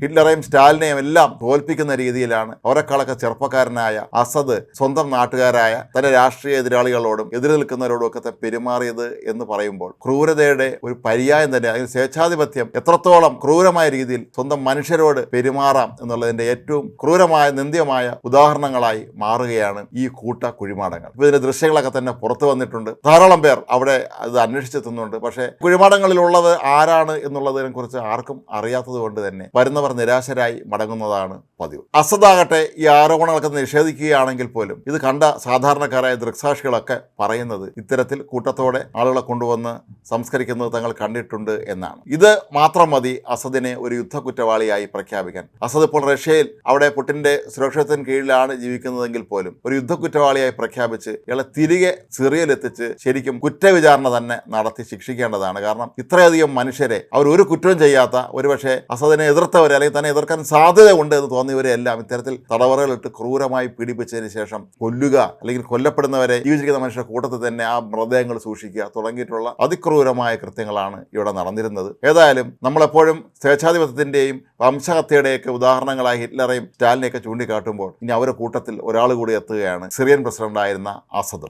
ഹിറ്റ്ലറെയും സ്റ്റാലിനെയും എല്ലാം തോൽപ്പിക്കുന്ന രീതിയിലാണ് അവരെക്കാളൊക്കെ ചെറുപ്പക്കാരനായ അസദ് സ്വന്തം നാട്ടുകാരായ തന്റെ രാഷ്ട്രീയ എതിരാളികളോടും എതിര് നിൽക്കുന്നവരോടും ഒക്കെ പെരുമാറിയത് എന്ന് പറയുമ്പോൾ ക്രൂരതയുടെ ഒരു പര്യായം തന്നെ, അതിന് സ്വേച്ഛാധിപത്യം എത്രത്തോളം ക്രൂരമായ രീതിയിൽ സ്വന്തം മനുഷ്യരോട് പെരുമാറാം എന്നുള്ളതിന്റെ ഏറ്റവും ക്രൂരമായ നിന്ദ്യമായ ഉദാഹരണങ്ങളായി മാറുകയാണ് ഈ കൂട്ട കുഴിമാടങ്ങൾ. ഇപ്പൊ ഇതിന്റെ ദൃശ്യങ്ങളൊക്കെ തന്നെ പുറത്തു വന്നിട്ടുണ്ട്. ധാരാളം പേർ അവിടെ അത് അന്വേഷിച്ചെത്തുന്നുണ്ട്. പക്ഷേ കുഴിമാടങ്ങളിലുള്ളത് ആരാണ് എന്നുള്ളതിനെ കുറിച്ച് ആർക്കും അറിയാത്തത് കൊണ്ട് തന്നെ വരുന്നവർ നിരാശരായി മടങ്ങുന്നതാണ് പതിവ്. അസദാകട്ടെ ഈ ആരോപണങ്ങളൊക്കെ നിഷേധിക്കുകയാണെങ്കിൽ പോലും ഇത് കണ്ട സാധാരണക്കാരായ ദൃക്സാക്ഷികളൊക്കെ പറയുന്നത് ഇത്തരത്തിൽ കൂട്ടത്തോടെ ആളുകളെ കൊണ്ടുവന്ന് സംസ്കരിക്കുന്നത് തങ്ങൾ കണ്ടിട്ടുണ്ട് എന്നാണ്. ഇത് മാത്രം മതി അസദിനെ ഒരു യുദ്ധ കുറ്റവാളിയായി പ്രഖ്യാപിക്കാൻ. അസദ് ഇപ്പോൾ റഷ്യയിൽ അവിടെ പുടിന്റെ സുരക്ഷിതത്വത്തിന് കീഴിലാണ് ജീവിക്കുന്നതെങ്കിൽ പോലും ഒരു യുദ്ധ കുറ്റവാളിയായി പ്രഖ്യാപിച്ച് ഇയാളെ തിരികെ സിറിയയിലെത്തിച്ച് ശരിക്കും കുറ്റവിചാരണ തന്നെ നടത്തി ശിക്ഷിക്കേണ്ടതാണ്. കാരണം ഇത്രയധികം മനുഷ്യരെ അവർ ഒരു കുറ്റവും ചെയ്യാത്ത, ഒരുപക്ഷെ അസദിനെ എതിർത്തവരെ അല്ലെങ്കിൽ തന്നെ എതിർക്കാൻ സാധ്യതയുണ്ട് എന്ന് തോന്നിയവരെ എല്ലാം ഇത്തരത്തിൽ തടവറകളിട്ട് ക്രൂരമായി പീഡിപ്പിച്ചതിന് ശേഷം കൊല്ലുക അല്ലെങ്കിൽ കൊല്ലപ്പെടുന്നവരെ ജീവിച്ചിരിക്കുന്ന മനുഷ്യരുടെ കൂട്ടത്തിൽ തന്നെ ആ മൃതദേഹങ്ങൾ സൂക്ഷിക്കുക തുടങ്ങിയിട്ടുള്ള അതിക്രൂരമായ കൃത്യങ്ങളാണ് ഇവിടെ നടന്നിരുന്നത്. ഏതായാലും നമ്മളെപ്പോഴും സ്വേച്ഛാധിപത്യത്തിന്റെയും വംശഹത്യയുടെയൊക്കെ ഉദാഹരണങ്ങളായി ഹിറ്റ്ലറെയും സ്റ്റാലിനെയൊക്കെ ചൂണ്ടിക്കാട്ടുമ്പോൾ ഇനി അവരുടെ കൂട്ടത്തിൽ ഒരാൾ കൂടി എത്തുകയാണ് സിറിയൻ പ്രസിഡന്റായിരുന്ന അസദ്.